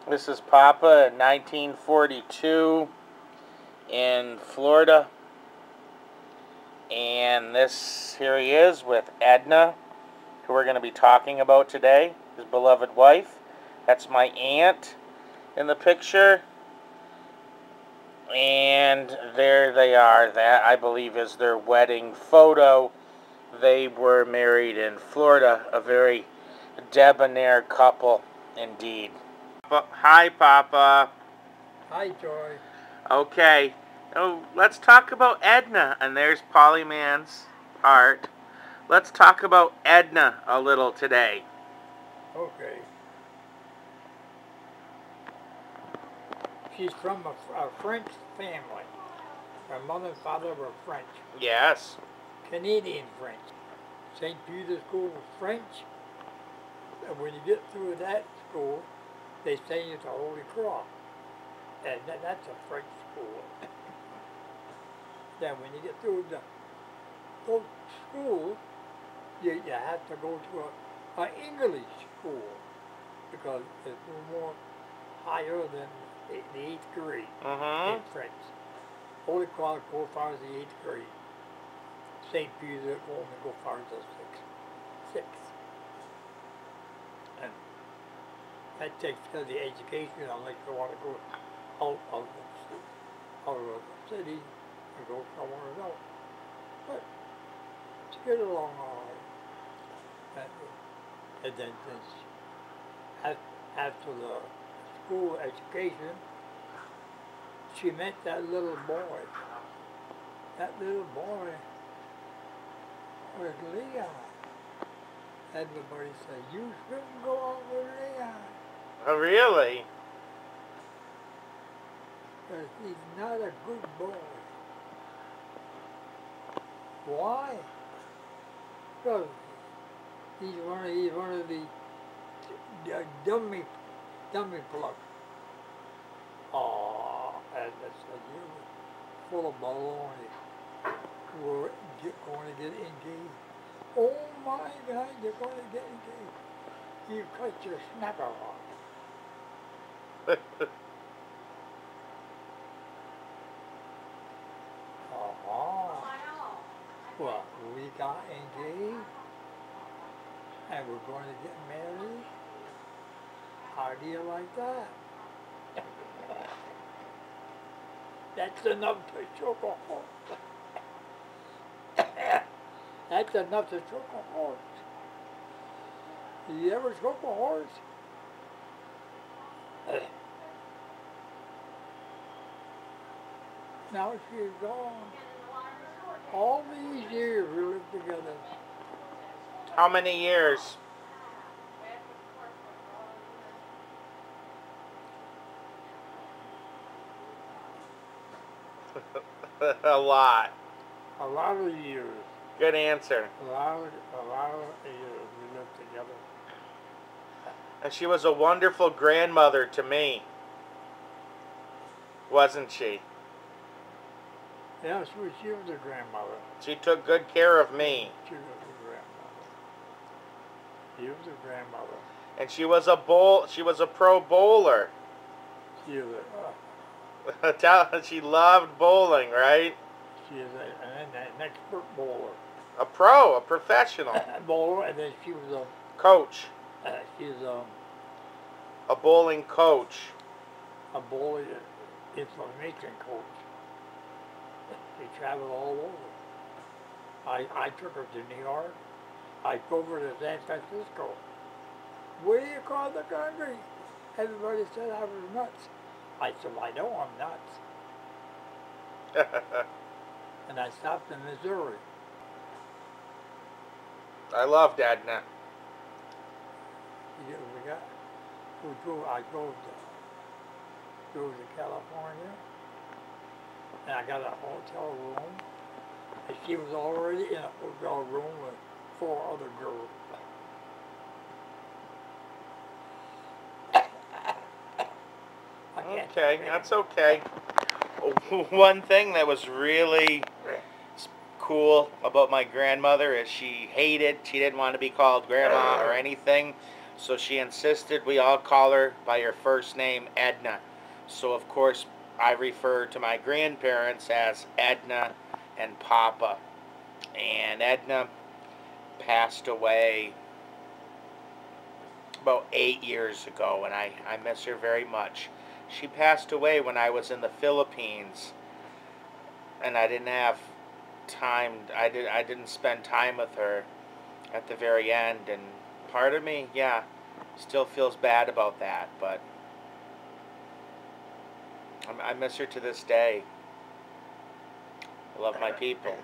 This is Papa in 1942 in Florida. And here he is with Edna, who we're going to be talking about today, his beloved wife. That's my aunt in the picture. And there they are. That, I believe, is their wedding photo. They were married in Florida, a very debonair couple indeed. Hi, Papa. Hi, Joy. Okay, now let's talk about Edna. And there's Pollyman's heart. Let's talk about Edna a little today. Okay. She's from a French family. Her mother and father were French. Yes. Canadian French. St. Peter's School was French. And when you get through that school, they send you to Holy Cross. And that's a French school. Then when you get through those schools, you have to go to an English school because it's a little more higher than the 8th grade in French. Holy Cross go as far as the 8th grade. St. Peter only go as far as the 6th. And that takes care of the education unless you want to go out of the city and go somewhere else. But to get along all right. And then after the school education, she met that little boy. That little boy was Leon. Everybody said, you shouldn't go out with Leon. Oh, really? Because he's not a good boy. Why? Because he's one of the dummy plugs. Oh, and I said, you're full of baloney. We're going to get engaged. Oh my God, you're going to get engaged. You cut your snapper off. Well, we got engaged, and we're going to get married. How do you like that? That's enough to choke a horse. That's enough to choke a horse. You ever choke a horse? Now she's gone. All these years we lived together. How many years? A lot. A lot of years. Good answer. A lot of years we lived together. And she was a wonderful grandmother to me. Wasn't she? Yeah, she was a grandmother. She took good care of me. She was a grandmother. She was a grandmother. And she was a pro bowler. She was She loved bowling, right? She is an expert bowler. A professional. Bowler, and then she was a coach. She's a bowling coach. A bowling information coach. She traveled all over. I took her to New York. I drove her to San Francisco. Way across the country. Everybody said I was nuts. I said, I know I'm nuts. And I stopped in Missouri. I loved Edna. I drove to California, and I got a hotel room, and she was already in a hotel room with 4 other girls. Okay, that's okay. One thing that was really cool about my grandmother is she didn't want to be called grandma or anything, So she insisted we all call her by her first name, Edna. So of course I refer to my grandparents as Edna and Papa. And Edna passed away about 8 years ago, and I miss her very much. She passed away when I was in the Philippines, and I didn't have time. I didn't spend time with her at the very end, and part of me, yeah, still feels bad about that. But I miss her to this day. I love my people.